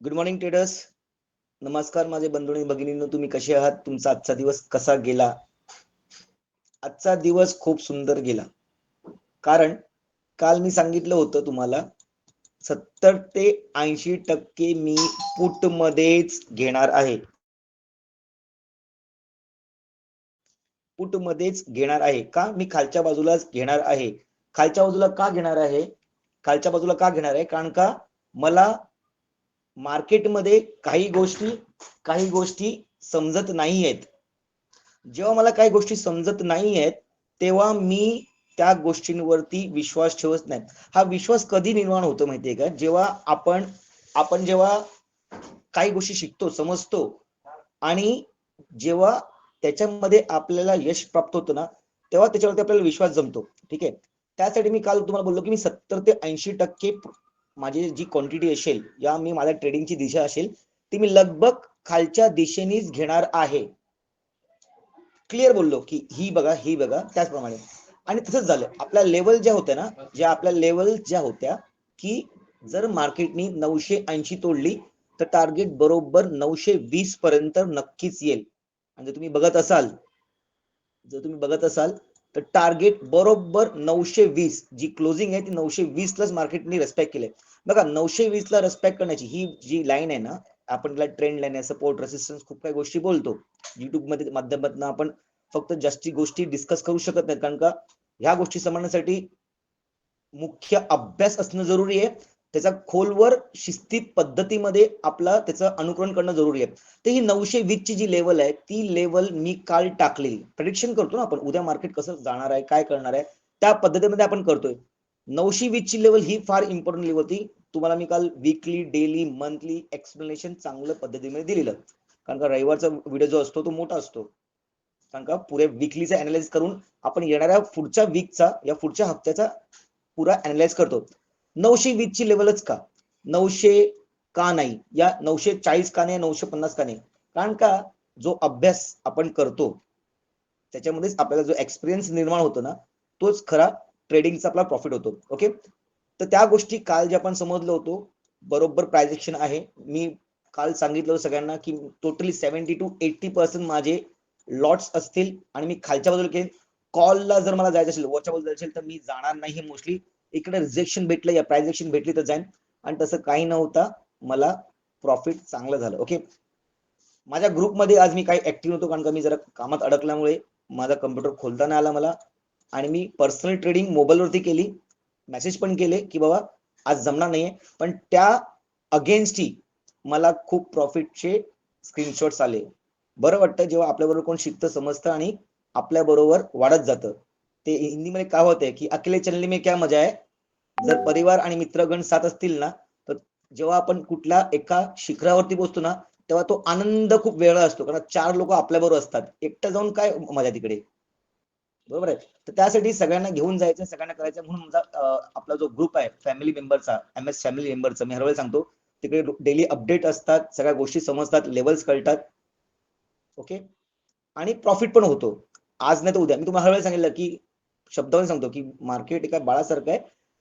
Good morning traders. नमस्कार माझे बंधू आणि भगिनींनो, तुम्ही कसे आहात? तुमचा आजचा दिवस कसा गेला? आजचा दिवस खूप सुंदर गेला, कारण काल मी सांगितलं होतं तुम्हाला 70 ते 80% मी पुट मध्येच घेणार आहे. पुट मध्येच घेणार आहे का? मी खालच्या बाजूलाच घेणार आहे. खालच्या बाजूला का घेणार आहे? खालच्या बाजूला का घेणार आहे? कारण का मला मार्केटमध्ये काही गोष्टी समजत नाही आहेत. जेव्हा मला काही गोष्टी समजत नाही आहेत तेव्हा मी त्या गोष्टींवरती विश्वास ठेवत नाही. हा विश्वास कधी निर्माण होतो माहितीये का? जेव्हा आपण जेव्हा काही गोष्टी शिकतो, समजतो आणि जेव्हा त्याच्यामध्ये आपल्याला यश प्राप्त होतं ना, तेव्हा त्याच्यावरती आपल्याला विश्वास जमतो. ठीक आहे. त्यासाठी मी काल तुम्हाला बोललो की मी 70 ते 80% माझी जी क्वांटिटी असेल या मी माझ्या ट्रेडिंगची दिशा असेल ती मी लगभग खालच्या दिशेनेच घेणार आहे. क्लिअर बोललो की ही बघा त्याचप्रमाणे. आणि तसंच झालं. आपल्या लेवल ज्या होत्या ना, आपल्या लेवल ज्या होत्या की जर मार्केटनी 980 तोडली तर टार्गेट बरोबर 920 पर्यंत नक्कीच येईल. आणि जर तुम्ही बघत असाल तर टार्गेट बरोबर 920 जी क्लोजिंग आहे ती 920 लाच मार्केटने रेस्पेक्ट केले. बघा 920 ला रेस्पेक्ट करण्याची ही जी लाईन आहे ना, आपण तिला ट्रेंड लाईन आहे, सपोर्ट रेसिस्टन्स खूप काही गोष्टी बोलतो. युट्यूब मध्ये माध्यमातून आपण फक्त जास्ती गोष्टी डिस्कस करू शकत नाही, कारण का ह्या गोष्टी समजण्यासाठी मुख्य अभ्यास असणं जरुरी आहे. त्याचा खोलवर शिस्तीत पद्धतीमध्ये आपला त्याचं अनुकरण करणं जरुरी आहे. तर ही 920 ची जी लेवल आहे ती लेवल मी काल टाकलेली. प्रेडिक्शन करतो ना आपण, उद्या मार्केट कसं जाणार आहे, काय करणार आहे, त्या पद्धतीमध्ये आपण करतोय. 920 ची लेवल ही फार इम्पॉर्टंट लेवल होती. तुम्हाला मी काल वीकली, डेली, मंथली एक्सप्लेनेशन चांगल्या पद्धतीने दिलेलं, कारण का रविवारचा व्हिडिओ जो असतो तो मोठा असतो. कारण का पुऱ्या वीकलीचा अनालाइज करून आपण येणाऱ्या पुढच्या वीकचा या पुढच्या हप्त्याचा पुरा अनालाइज करतो. 920 ची लेवलच का? 900 का नाही, या 940 का नाही, 950 का नाही? कारण का जो अभ्यास आपण करतो त्याच्यामध्येच आपल्याला जो एक्सपिरियन्स निर्माण होतो ना, तोच खरा ट्रेडिंगचा आपला प्रॉफिट होतो. ओके. तर त्या गोष्टी काल जे आपण समजलो होतो बरोबर प्राइस एक्शन आहे. मी काल सांगितलं सगळ्यांना की टोटली 70 टू 80% माझे लॉट्स असतील आणि मी खालच्या बाजूला घेईन. कॉलला जर मला जायचं असेल, वरच्या बाजूला जायचं असेल तर मी जाणार नाही मोस्टली. इकडे रिजेक्शन भेटलं या प्राइस एक्शन भेटली तर जाईन, आणि तसं काही नव्हता. मला प्रॉफिट चांगलं झालं. ओके. माझ्या ग्रुपमध्ये आज मी काही ऍक्टिव्ह नव्हतो, कारण का मी जरा कामात अडकल्यामुळे माझा कम्प्युटर खोलता नाही आला मला, आणि मी पर्सनल ट्रेडिंग मोबाईलवरती केली. मेसेज पण केले की बाबा आज जमणार नाहीये, पण त्या अगेन्स्टही मला खूप प्रॉफिटचे स्क्रीनशॉट्स आले. बरं वाटतं जेव्हा आपल्याबरोबर कोण शिकतं, समजतं आणि आपल्या बरोबर वाढत जातं. ते हिंदीमध्ये कहावत आहे की अकेले चलने में क्या मजा है. जर परिवार आणि मित्रगण साथ असतील ना, तर जेव्हा आपण कुठल्या एका शिखरावरती पोहोचतो ना, तेव्हा तो आनंद खूप वेगळा असतो, कारण 4 लोक आपल्या बरोबर असतात. एकटं जाऊन काय मजा तिकडे. बरोबर आहे. तर त्यासाठी सगळ्यांना घेऊन जायचं, सगळ्यांना करायचं. म्हणून माझा आपला जो ग्रुप आहे फॅमिली मेंबरचा, MS फॅमिली मेंबरचा, मी हर वेळेला सांगतो तिकडे डेली अपडेट असतात, सगळ्या गोष्टी समजतात, लेवल्स कळतात. ओके. आणि प्रॉफिट पण होतो. आज नाही तर उद्या. मी तुम्हाला हर वेळेला सांगितलं की शब्दावरून सांगतो की मार्केट एका बाळासारखं आहे.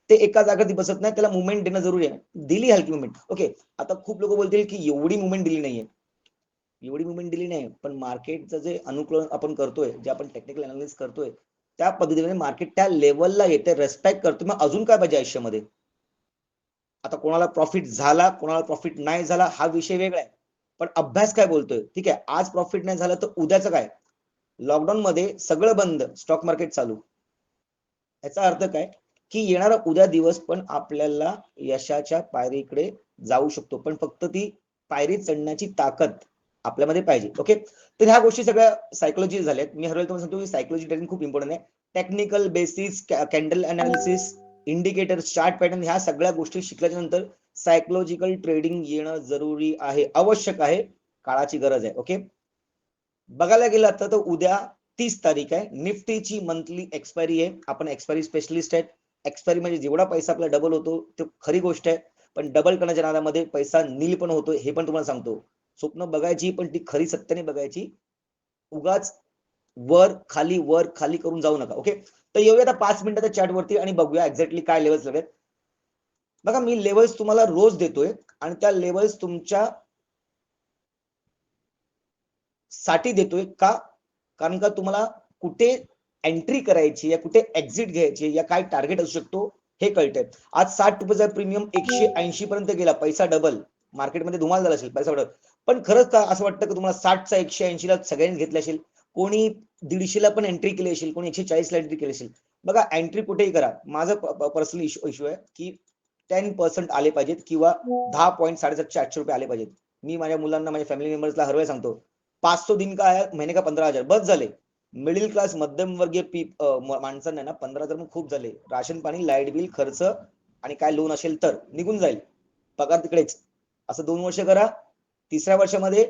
ते एका जागेवरती बसत नाही, त्याला मुवमेंट देणं जरुरी आहे. दिली हलकी मुवमेंट. ओके. आता खूप लोक बोलतील की एवढी मुवमेंट दिली नाहीये. एवढी मुवमेंट दिली नाही, पण मार्केटचं जे अनुकूलन आपण करतोय, जे आपण टेक्निकल अनालिसिस करतोय, त्या पद्धतीने मार्केट त्या लेवलला येते, रेस्पेक्ट करतो. मग अजून काय पाहिजे आयुष्यामध्ये? आता कोणाला प्रॉफिट झाला, कोणाला प्रॉफिट नाही झाला, हा विषय वेगळा आहे. पण अभ्यास काय बोलतोय? ठीक आहे, आज प्रॉफिट नाही झालं तर उद्याचं काय? लॉकडाऊन मध्ये सगळं बंद, स्टॉक मार्केट चालू. याचा अर्थ काय? की येणारा उद्या दिवस पण आपल्याला यशाच्या पायरीकडे जाऊ शकतो, पण फक्त ती पायरी चढण्याची ताकद आपल्यामध्ये पाहिजे. ओके. तर ह्या गोष्टी सगळ्या सायकोलॉजी झाल्यात. मी हर वेळेला तुम्हाला सांगतो की सायकोलॉजी ट्रेडिंग खूप इम्पॉर्टंट आहे. Technical basis, candle analysis, indicators, chart pattern, ह्या सगळ्या गोष्टी शिकल्याच्या नंतर सायकोलॉजिकल ट्रेडिंग येणं जरुरी आहे, आवश्यक आहे, काळाची गरज आहे. ओके. बघायला गेलं तर उद्या 30 तारीख आहे. निफ्टीची मंथली एक्सपायरी आहे. आपण एक्सपायरी स्पेशलिस्ट आहेत. एक्सपायरी म्हणजे जेवढा पैसा आपला डबल होतो ते खरी गोष्ट आहे, पण डबल करण्याच्या नादामध्ये पैसा नील पण होतो, हे पण तुम्हाला सांगतो. स्वप्न बघायची पण ती खरी सत्याने बघायची. उगाच वर खाली करून जाऊ नका. ओके. तर येऊया आता 5 मिनिटाच्या चॅट वरती आणि बघूया एक्झॅक्टली काय लेवल्स लागेल. बघा मी लेवल्स तुम्हाला रोज देतोय आणि त्या लेवल्स तुमच्या साठी देतोय का, कारण का तुम्हाला कुठे एंट्री करायची या कुठे एक्झिट घ्यायची या काय टार्गेट असू शकतो हे कळतंय. आज 60 रुपयाचा प्रीमियम 180 पर्यंत गेला, पैसा डबल, मार्केटमध्ये धुमाल झाला असेल पैसा डबल. पण खरंच का असं वाटतं की तुम्हाला 60चा 180 ला सगळ्यांनी घेतले असेल, कोणी 150 ला पण एंट्री केली असेल, कोणी 140 ला एंट्री केली असेल. बघा एंट्री कुठेही करा, माझं पर्सनल इश्यू आहे की 10% आले पाहिजेत किंवा 10 पॉईंट 750-800 रुपये आले पाहिजेत. मी माझ्या मुलांना माझ्या फॅमिली मेंबर्सला हर वेळेस सांगतो 500 दिन का है महीने का 15,000 बस झाले. मिडिल क्लास मध्यम वर्गीय माणसांना ना 15,000 पण खूप झाले. राशन पाणी लाईट बिल खर्च आणि काय लोन असेल तर निघून जाईल, पगार तिकडेच. असं 2 वर्ष करा, तिसऱ्या वर्षामध्ये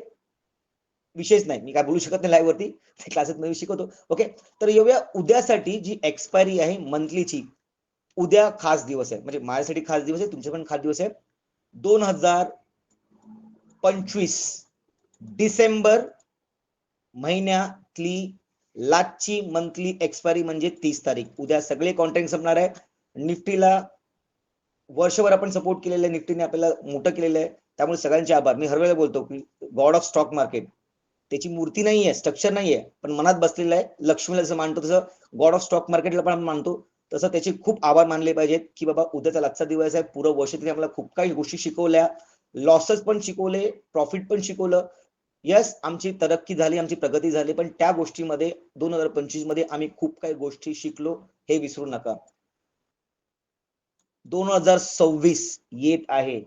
विशेष नाही, मी काय बोलू शकत नाही लाईव्ह वरती, क्लासेस मध्ये शिकवतो. ओके, तर येऊया उद्यासाठी जी एक्सपायरी आहे मंथलीची. उद्या खास दिवस आहे, म्हणजे माझ्यासाठी खास दिवस आहे, तुमच्या पण खास दिवस आहे. 2025 डिसेंबर महिन्यातली लास्टची मंथली एक्सपायरी म्हणजे 30 तारीख. उद्या सगळे कॉन्ट्रॅक्ट संपणार आहे. निफ्टीला वर्षभर आपण सपोर्ट केलेलं आहे, निफ्टीने आपल्याला मोठं केलेलं आहे, त्यामुळे सगळ्यांचे आभार. मी हर वेळेला बोलतो की गॉड ऑफ स्टॉक मार्केट त्याची मूर्ती नाहीये, स्ट्रक्चर नाहीये, पण मनात बसलेलं आहे. लक्ष्मीला जसं मानतो तसं गॉड ऑफ स्टॉक मार्केटला पण आपण मानतो, तसं त्याचे खूप आभार मानले पाहिजेत की बाबा उद्याचा लास्टचा दिवस आहे. पुरं वर्ष तिने आम्हाला खूप काही गोष्टी शिकवल्या, लॉसेस पण शिकवले, प्रॉफिट पण शिकवलं. यस, आमची तरक्की झाली, आमची प्रगती झाली, पण त्या गोष्टीमध्ये 2025 मध्ये आम्ही खूप काही गोष्टी शिकलो, हे विसरू नका. 2026 येत आहे,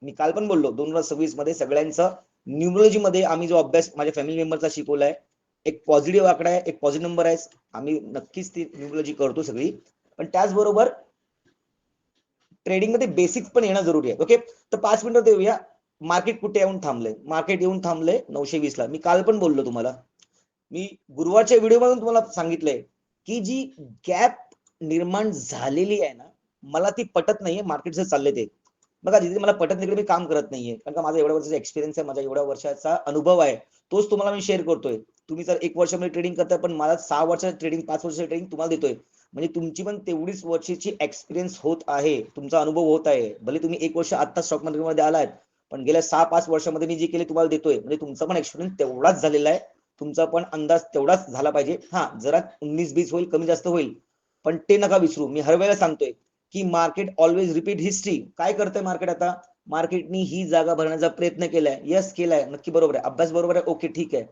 मी काल पण बोललो 2026 मध्ये सगळ्यांचं न्यूमरोलॉजी मध्ये आम्ही जो अभ्यास माझ्या फॅमिली मेंबरचा शिकवलाय, एक पॉझिटिव्ह आकडा आहे, एक पॉझिटिव्ह नंबर आहे. आम्ही नक्कीच ती न्यूमरोलॉजी करतो सगळी, पण त्याचबरोबर ट्रेडिंग मध्ये बेसिक्स पण येणं जरुरी आहे. ओके, तर 5 मिनिटं देऊया. मार्केट कुठे येऊन थांबलंय? मार्केट येऊन थांबलंय 920 ला. मी काल पण बोललो तुम्हाला, मी गुरुवारच्या व्हिडिओ मधून तुम्हाला सांगितलंय की जी गॅप निर्माण झालेली आहे ना, मला ती पटत नाहीये. मार्केट जर चाललंय ते बघा, जिथे मला पटत नाही मी काम करत नाहीये, कारण का माझा एवढ्या वर्षाचा एक्सपिरियन्स आहे, माझा एवढ्या वर्षाचा अनुभव आहे, तोच तुम्हाला मी शेअर करतोय. तुम्ही जर 1 वर्षामध्ये ट्रेडिंग करताय, पण मला 6 वर्षाचं ट्रेडिंग 5 वर्षाचं ट्रेडिंग तुम्हाला देतोय, म्हणजे तुमची पण तेवढीच वर्षाची एक्सपिरियन्स होत आहे, तुमचा अनुभव होत आहे. भले तुम्ही 1 वर्ष आता स्टॉक मार्केटमध्ये आलात, पण गेल्या 6-5 वर्षामध्ये मी जे केले तुम्हाला देतोय, म्हणजे तुमचा पण एक्सपिरियन्स तेवढाच झालेला आहे, तुमचा पण अंदाज तेवढाच झाला पाहिजे. हा, जरा 19-20 होईल, कमी जास्त होईल, पण ते नका विसरू. मी हर वेळेला सांगतोय की मार्केट ऑलवेज रिपीट हिस्ट्री. काय करतंय मार्केट आता? मार्केटनी ही जागा भरण्याचा प्रयत्न केलाय, यस केलाय, नक्की बरोबर आहे, अभ्यास बरोबर आहे, ओके ठीक आहे.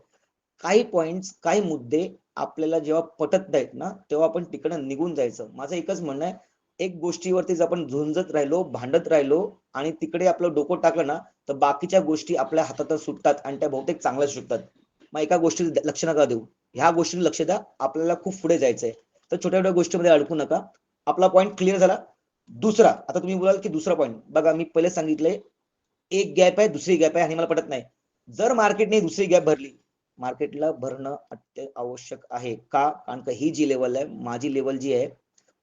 काही पॉइंट्स, काही मुद्दे आपल्याला जेव्हा पटत नाहीत ना, तेव्हा आपण तिकडं निघून जायचं. माझं एकच म्हणणं आहे, एक गोष्टीवरतीच आपण झुंजत राहिलो, भांडत राहिलो आणि तिकडे आपलं डोकं टाकलं ना, तर बाकीच्या गोष्टी आपल्या हातात सुटतात आणि त्या बहुतेक चांगल्या सुटतात. मग एका गोष्टी लक्ष नका देऊ, ह्या गोष्टीला लक्ष द्या, आपल्याला खूप पुढे जायचंय. तर छोट्या छोट्या गोष्टीमध्ये अडकू नका. आपला पॉईंट क्लिअर झाला. दुसरा, आता तुम्ही बोलाल की दुसरा पॉईंट बघा, मी पहिले सांगितलंय एक गॅप आहे, दुसरी गॅप आहे आणि मला पटत नाही. जर मार्केटने दुसरी गॅप भरली, मार्केटला भरणं अत्यंत आवश्यक आहे. का? कारण का ही जी लेवल आहे, माझी लेवल जी आहे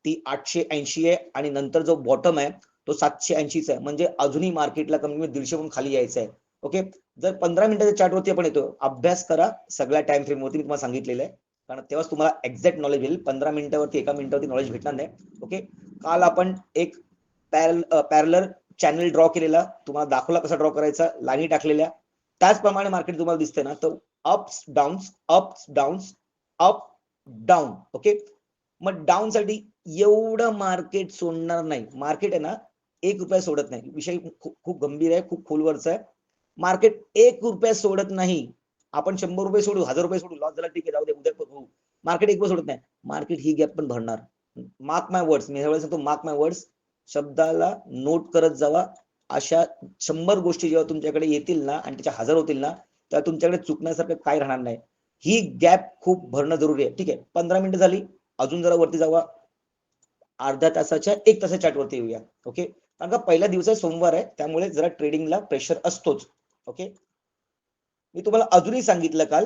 ती 880 आहे आणि नंतर जो बॉटम आहे तो 780 आहे, म्हणजे अजूनही मार्केटला कमी 150 पण खाली यायचं आहे. ओके, जर 15 मिनिटाच्या चार्ट वरती आपण येतो, अभ्यास करा सगळ्या टाइम फ्रेम वरती, मी तुम्हाला सांगितलेलं आहे, कारण तेव्हाच तुम्हाला एक्झॅक्ट नॉलेज येईल. 15 मिनिटावरती 1 मिनिटावरती नॉलेज भेटणार नाही. ओके, काल आपण एक पॅरलर चॅनल ड्रॉ केलेला, तुम्हाला दाखवला कसा ड्रॉ करायचा, लाईनी टाकलेल्या, त्याचप्रमाणे मार्केट तुम्हाला दिसतंय ना, तर ups downs, ups downs, up down. Okay, मग डाऊन साठी एवढं मार्केट सोडणार नाही. मार्केट आहे ना 1 रुपया सोडत नाही. विषय खूप खूप गंभीर आहे, खूप खोलवरचा आहे. मार्केट 1 रुपया सोडत नाही. आपण 100 रुपये सोडू, 1000 रुपये सोडू, लॉस झाला ठीक आहे, जाऊ दे, उद्या बघू. मार्केट 1 रुपया सोडत नाही. मार्केट ही गॅप पण भरणार. मार्क माय वर्ड्स, मी ह्यावेळेस सांगतो मार्क माय वर्ड्स, शब्दाला नोट करत जावा. अशा 100 गोष्टी जेव्हा तुमच्याकडे येतील ना आणि त्याच्या 1000 होतील ना, तेव्हा तुमच्याकडे चुकण्यासारखं काय राहणार नाही. ही गॅप खूप भरणं जरुरी आहे. ठीक आहे, 15 मिनिटं झाली, अजून जरा वरती जावा, अर्ध्या तासाच्या 1 तासाच्या चार्ट वरती येऊया. ओके, कारण का पहिला दिवस आहे, सोमवार आहे, त्यामुळे जरा ट्रेडिंगला प्रेशर असतोच. ओके, मी तुम्हाला अजूनही सांगितलं काल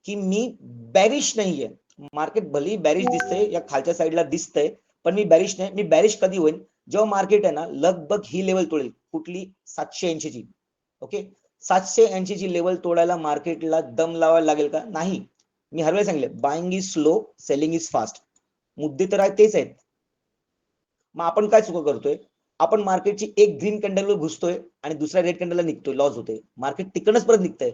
की मी बॅरिश नाहीये. मार्केट भलेही बॅरिश दिसतंय या खालच्या साईडला दिसतंय, पण मी बॅरिश नाही. मी बॅरिश कधी होईल? जेव्हा मार्केट आहे ना लगभग ही लेवल तोडेल, कुठली? 780 ची. ओके, 780 ची लेवल तोडायला मार्केटला दम लावायला लागेल का? नाही. मी हर वेळेस सांगितलं, buying is slow, selling is fast. मुद्दे तर आहे तेच आहेत. मग आपण काय चुका करतोय? आपण मार्केटची एक ग्रीन कॅन्डलवर घुसतोय आणि दुसऱ्या रेड कॅन्डलला निघतोय, लॉस होते, मार्केट तिकडनंच परत निघतंय.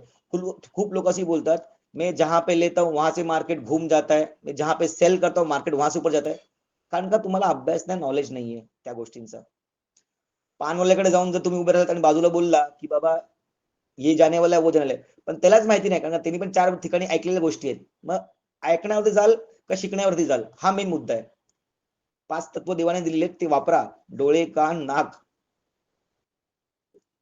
खूप लोक अशी बोलतात, मैं जहां पे लेता हूं वहां से मार्केट घूम जाता है, मैं जहां पे सेल करता हूं मार्केट वहां से ऊपर जाता है. कारण का तुम्हाला अभ्यास नाही, नॉलेज नाहीये त्या गोष्टींचा. पानवाल्याकडे जाऊन जर तुम्ही उभे राहतात आणि बाजूला बोलला की बाबा ये जाने वाला है वो जाने वाला है, पण त्यालाच माहिती नाही, कारण त्यांनी पण 4 ठिकाणी ऐकलेल्या गोष्टी आहेत. मग ऐकण्यावरती जाल का शिकण्यावरती जाल, हा मेन मुद्दा आहे. 5 तत्व देवाने दिलेले ते वापरा. डोळे, कान, नाक,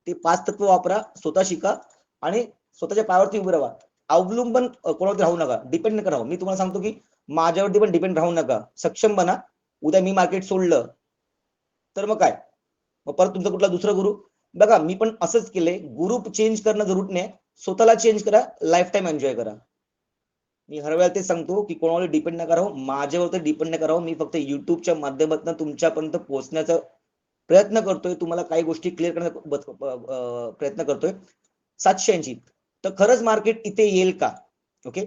ते 5 तत्व वापरा, स्वतः शिका आणि स्वतःच्या पायावरती उभे राहा. अवलंबन कोणावरती राहू नका, डिपेंड नका राहू. मी तुम्हाला सांगतो की माझ्यावरती पण डिपेंड राहू नका. सक्षम बना. उद्या मी मार्केट सोडलं तर मग काय, मग परत तुमचा कुठला दुसरा गुरु. बघा मी पण असंच केलंय. गुरु चेंज करणं जरुरी नाही, स्वतःला चेंज करा, लाईफ टाईम एन्जॉय करा. मी हर वेळेला तेच सांगतो की कोणावर डिपेंड नका राहू, माझ्यावरती डिपेंड नका राहू. मी फक्त युट्यूबच्या माध्यमातून तुमच्यापर्यंत पोहोचण्याचा प्रयत्न करतोय, तुम्हाला काही गोष्टी क्लिअर करण्याचा प्रयत्न करतोय. 780 तर खरंच मार्केट इथे येईल का? ओके,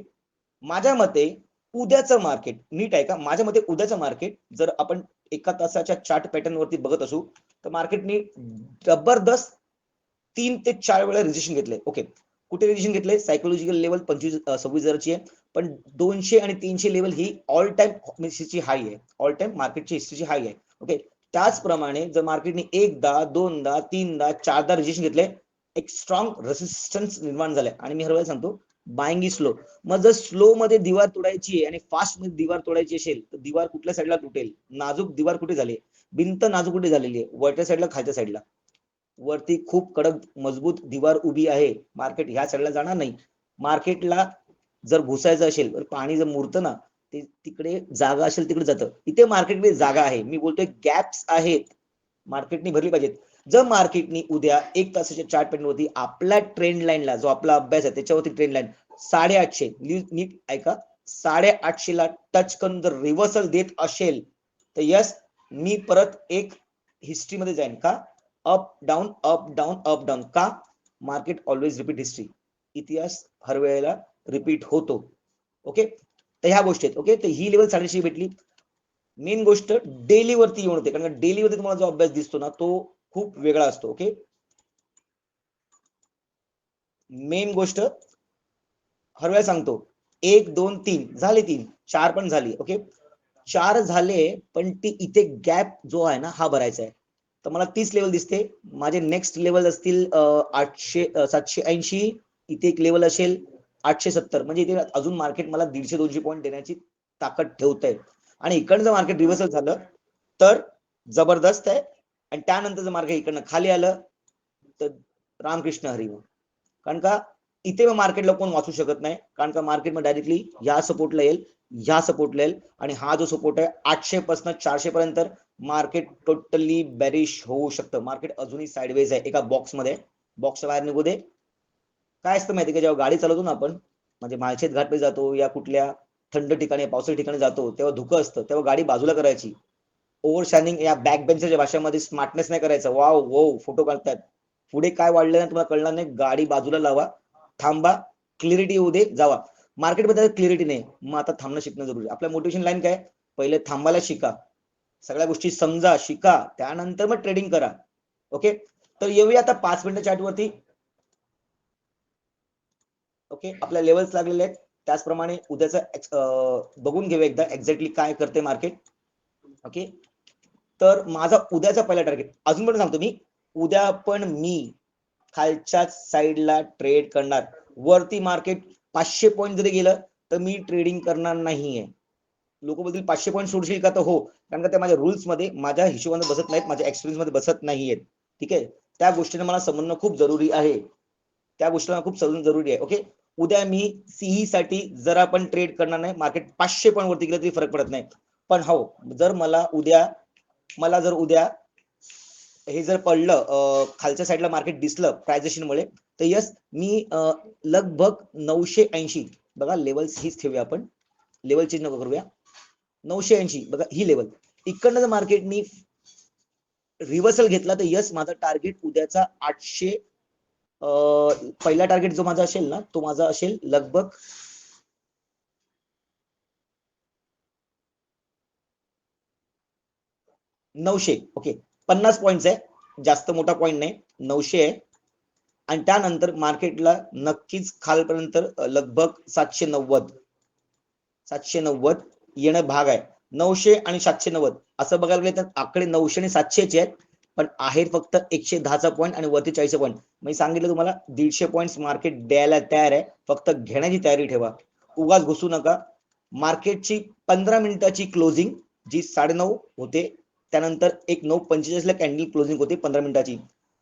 माझ्या मते उद्याचं मार्केट नीट आहे का, माझ्या मते उद्याचं मार्केट जर आपण एका तासाच्या चार्ट पॅटर्न वरती बघत असू तर मार्केटने जबरदस्त 3 ते 4 वेळा रिजेक्शन घेतले. ओके, कुठे रिजेक्शन घेतले? सायकोलॉजिकल लेवल 26,000ची आहे, पण 200 आणि 300 लेवल ही ऑल टाइम हिस्ट्रीची हाय आहे, ऑल टाइम मार्केटची हिस्ट्रीची हाय आहे. ओके, त्याचप्रमाणे जर मार्केटने एकदा, दोनदा, तीनदा, चारदा रिजेक्शन घेतले, एक स्ट्रॉंग रेसिस्टन्स निर्माण झालाय. आणि मी हर वेळेला सांगतो बाइंग इज स्लो. मग जर स्लो मध्ये दिवार तोडायची आहे आणि फास्ट मध्ये दिवार तोडायची असेल तर दिवार कुठल्या साईडला तुटेल? नाजूक दिवार कुठे झाली? भिंत नाजूक कुठे झालेली आहे? वरच्या साईडला, खालच्या साईडला? वरती खूप कडक मजबूत दिवार उभी आहे, मार्केट ह्या साईडला जाणार नाही. मार्केटला जर घुसायचं असेल तर पाणी जर मुरतं ना, ते तिकडे जागा असेल तिकडे जातं. इथे मार्केटमध्ये जागा आहे, मी बोलतोय गॅप्स आहेत, मार्केटने भरली पाहिजेत. जर मार्केटने उद्या एक तासाच्या चार्ट पॅटर्न वरती आपल्या ट्रेंड लाईनला, जो आपला अभ्यास आहे त्याच्यावरती ट्रेंड लाईन 850, नीट ऐका, 850 ला टच करून जर रिव्हर्सल देत असेल तर यस, मी परत एक हिस्ट्री मध्ये जाईन. का? Up down, up down, up down. का? Market always repeat history. इतिहास हर वेळेला रिपीट होतो. ओके, तर ह्या गोष्टी आहेत. ओके, तर ही लेवल 850 भेटली. मेन गोष्ट डेली वरती येऊन होते, कारण डेली वरती तुम्हाला जो अभ्यास दिसतो ना तो खूप वेगळा असतो. ओके, मेन गोष्ट हर वेळेला सांगतो, 1 2 3 झाले, 3 4 पण झाली. ओके, 4 झाले, पण ती इथे गॅप जो आहे ना हा भरायचा आहे. तर मला 30 लेवल दिसते. माझे नेक्स्ट लेवल असतील 780. इथे एक लेवल असेल 870. म्हणजे इथे अजून मार्केट मला 150-200 पॉईंट देण्याची ताकद ठेवत आहे. आणि इकडचं मार्केट रिव्हर्सल झालं तर जबरदस्त आहे. आणि त्यानंतर जर मार्केट इकडनं खाली आलं तर रामकृष्ण हरी. कारण का इथे मार्केटला कोण वाचू शकत नाही, कारण का मार्केट मध्ये डायरेक्टली या सपोर्टला येईल, या सपोर्टला येईल, आणि हा जो सपोर्ट आहे 800 पासून 400 पर्यंत मार्केट टोटली बेरिश होऊ शकतं. मार्केट अजूनही साइडवेज आहे, एका बॉक्स मध्ये, बॉक्सच्या बाहेर निघू दे. काय असतं माहिती का, जेव्हा गाडी चालवतो ना आपण, म्हणजे माळशेत घाटमध्ये जातो या कुठल्या थंड ठिकाणी, पावसाच्या ठिकाणी जातो, तेव्हा धुकं असतं, तेव्हा गाडी बाजूला करायची. ओव्हर शायनिंग या बॅक बेंचरच्या भाषेमध्ये स्मार्टनेस नाही करायचं. वाव वो फोटो काढतात, पुढे काय वाढलं ना तुम्हाला कळणार नाही. गाडी बाजूला लावा, थांबा, क्लिअरिटी येऊ दे, जावा. मार्केटमध्ये क्लिअरिटी नाही, मग आता थांबणं शिकणं जरुरी. आपल्या मोटिवेशन लाईन काय? पहिले थांबायला शिका, सगळ्या गोष्टी समजा, शिका, त्यानंतर मग ट्रेडिंग करा. ओके, तर येऊया आता 5 मिनिट चार्ट वरती. ओके, आपल्या लेवल्स लागलेले आहेत, त्याचप्रमाणे उद्याचं बघून घेऊया एकदा एक्झॅक्टली काय करते मार्केट. ओके, तर माझा उद्याचा पहिला टार्गेट अजून पण सांगतो मी, उद्या पण मी खालच्या साईडला ट्रेड करणार. वरती मार्केट 500 पॉईंट जरी गेलं तर मी ट्रेडिंग करणार नाहीये. लोक बोलतील 500 पॉईंट सोडशील का, तर हो, कारण का ते माझ्या रूल्स मध्ये, माझ्या हिशोबाने बसत नाहीत, माझ्या एक्सपिरियन्स मध्ये बसत नाहीयेत. ठीक आहे, त्या गोष्टीने मला समजणं खूप जरुरी आहे, त्या गोष्टीला खूप समजणं जरुरी आहे. ओके, उद्या मी सीई साठी जर आपण ट्रेड करणार नाही, मार्केट 500 पॉईंट वरती गेलं तरी फरक पडत नाही. पण हो, जर मला जर उद्या हे जर पडलं, खालच्या साईडला मार्केट दिसलं प्रायझेशन मुळे, तर यस, मी लगभग 980, बघा लेवल्स हीच ठेवूया आपण, लेवल चेंज नको करूया. 980 बघा ही लेवल, इकडनं जर मार्केटनी रिव्हर्सल घेतला तर यस, माझा टार्गेट उद्याचा 800, पहिला टार्गेट जो माझा असेल ना तो माझा असेल लगभग 900. ओके, 50 पॉईंट्स आहे, जास्त मोठा पॉईंट नाही, 900 आहे. आणि त्यानंतर मार्केटला नक्कीच खालपर्यंत लगभग 790 येणं भाग आहे. 900 आणि 790 असं बघायला गेलं तर आकडे 900 आणि 700 चे आहेत, पण आहेत फक्त 110चा पॉईंट आणि वरती 40 पॉईंट. मी सांगितलं तुम्हाला 150 पॉईंट्स मार्केट द्यायला तयार आहे, फक्त घेण्याची तयारी ठेवा, उगाच घुसू नका. मार्केटची 15 मिनिटाची क्लोजिंग जी 9:30 होते, त्यानंतर एक 9:45 ला कॅन्डल क्लोजिंग होते 15 मिनिटाची.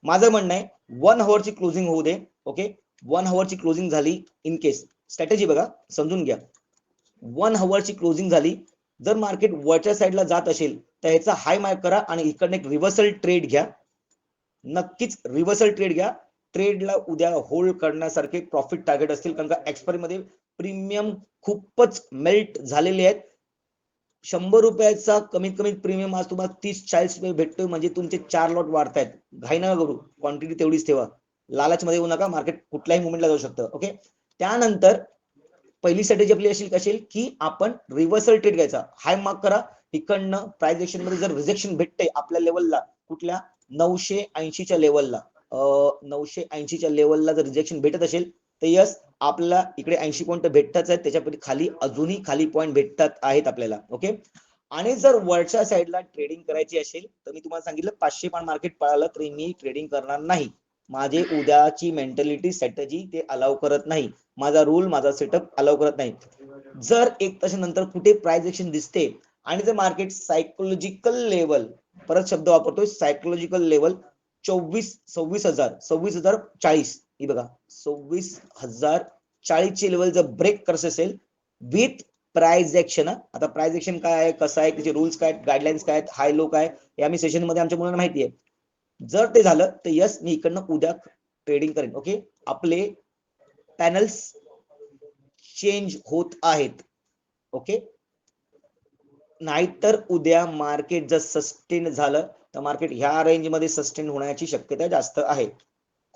माझं म्हणणं आहे 1 हॉवरची क्लोजिंग होऊ दे. ओके, 1 हॉवरची क्लोजिंग झाली, इन केस स्ट्रॅटेजी बघा, समजून घ्या. 1 हॉवरची क्लोजिंग झाली, जर मार्केट वरच्या साईडला जात असेल तर याचा हाय मार्क करा आणि इकडनं एक रिव्हर्सल ट्रेड घ्या. नक्कीच रिव्हर्सल ट्रेड घ्या. ट्रेडला उद्या होल्ड करण्यासारखे प्रॉफिट टार्गेट असतील, कारण का एक्सपायरी मध्ये प्रीमियम खूपच मेल्ट झालेले आहेत. 100 रुपयाचा कमीत कमी प्रीमियम आज तुम्हाला 30-40 रुपये भेटतोय, म्हणजे तुमचे 4 लॉट वाढतायत. घाई नका करू, क्वांटिटी तेवढीच ठेवा, लालच मध्ये येऊ नका, मार्केट कुठल्याही मुवमेंटला जाऊ शकतं. ओके, त्यानंतर पहिली स्ट्रॅटेजी आपली अशी असेल की आपण रिव्हर्सल ट्रेड घ्यायचा, हाय मार्क करा, इकडनं प्राइस एक्शन मध्ये जर रिजेक्शन भेटते आपल्या लेवलला, कुठल्या 980च्या लेवलला, 980च्या लेवलला जर रिजेक्शन भेटत असेल तर यस, आपल्याला इकडे 80 पॉईंट भेटताच आहेत, त्याच्यापैकी खाली अजूनही खाली पॉईंट भेटतात आहेत आपल्याला. ओके, आणि जर वरच्या साईडला ट्रेडिंग करायची असेल तर मी तुम्हाला सांगितलं 500 पॉईंट मार्केट पळालं तरी मी ट्रेडिंग करणार नाही. माझे उद्याची मेंटॅलिटी स्ट्रॅटेजी ते अलाव करत नाही, माझा रूल माझा सेटअप अलाव करत नाही. जर एक तासानंतर कुठे प्राइस एक्शन दिसते आणि जर मार्केट सायकोलॉजिकल लेवल, परत शब्द वापरतोय, सायकोलॉजिकल लेवल 26,040 ही बघा, 26,040 ची लेवल जर ब्रेक करत असेल विथ प्राइस एक्शन, आता प्राइस एक्शन काय आहे, कसं आहे, त्याचे रूल्स काय, गाईडलाईन्स काय, हाय लो काय, हे आम्ही सेशन मध्ये आमच्या मुलांना माहिती आहे. जर ते झालं तर यस, मी इकडनं उद्या ट्रेडिंग करेन. ओके, आपले पॅनल्स चेंज होत आहेत. ओके, नाहीतर उद्या मार्केट जर सस्टेन झालं तर मार्केट ह्या रेंज मध्ये सस्टेन होण्याची शक्यता जास्त आहे.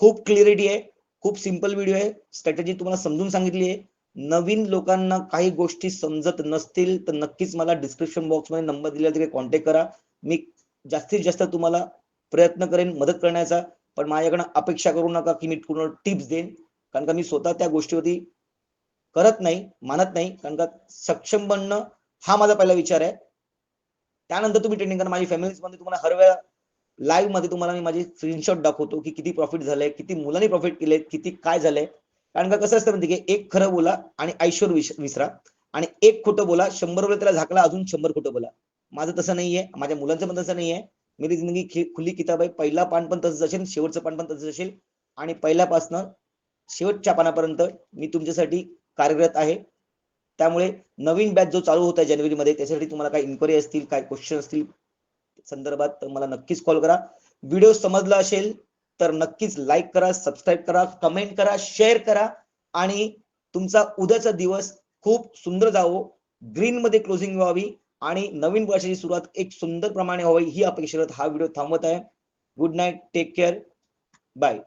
खूप क्लिअरिटी आहे, खूप सिंपल व्हिडिओ आहे, स्ट्रॅटेजी तुम्हाला समजून सांगितली आहे. नवीन लोकांना काही गोष्टी समजत नसतील तर नक्कीच मला डिस्क्रिप्शन बॉक्स मध्ये नंबर दिलेला तिथे कॉन्टॅक्ट करा. मी जास्तीत जास्त तुम्हाला प्रयत्न करेन मदत करण्याचा, पण माझ्याकडनं अपेक्षा करू नका की मी पूर्ण टिप्स देईन, कारण का मी स्वतः त्या गोष्टीवरती करत नाही, मानत नाही, कारण का सक्षम बनणं हा माझा पहिला विचार आहे. त्यानंतर तुम्ही ट्रेडिंग करा. माझी फॅमिलीज मध्ये तुम्हाला हर वेळा लाईव्ह मध्ये तुम्हाला मी माझे स्क्रीनशॉट दाखवतो की किती प्रॉफिट झालंय, किती मुलांनी प्रॉफिट केले, किती काय झालंय. कारण का कसं असतं म्हणजे की एक खरं बोला आणि ऐश्वर विसरा, आणि एक खोटं बोला, 100 रुपये त्याला झाकला, अजून 100 खोटं बोला. माझं तसं नाहीये, माझ्या मुलांचं पण तसं नाहीये. मेरी जिंदगी खुली किताब आहे, पहिला पान पण तसंच असेल, शेवटचं पान पण तसंच असेल, आणि पहिल्यापासनं शेवटच्या पानापर्यंत मी तुमच्यासाठी कार्यरत आहे. त्यामुळे नवीन बॅच जो चालू होता जानेवारीमध्ये, त्यासाठी तुम्हाला काही इन्क्वायरी असतील, काही क्वेश्चन असतील संदर्भात, तर मला नक्कीच कॉल करा. व्हिडिओ समजला असेल तर नक्कीच लाईक करा, सबस्क्राईब करा, कमेंट करा, शेअर करा, आणि तुमचा उद्याचा दिवस खूप सुंदर जावो, ग्रीन मध्ये क्लोजिंग व्हावी आणि नवीन वर्षाची सुरुवात एक सुंदर प्रमाणे व्हावी ही अपेक्षा करत हा व्हिडिओ थांबवत आहे. Good night, take care, bye.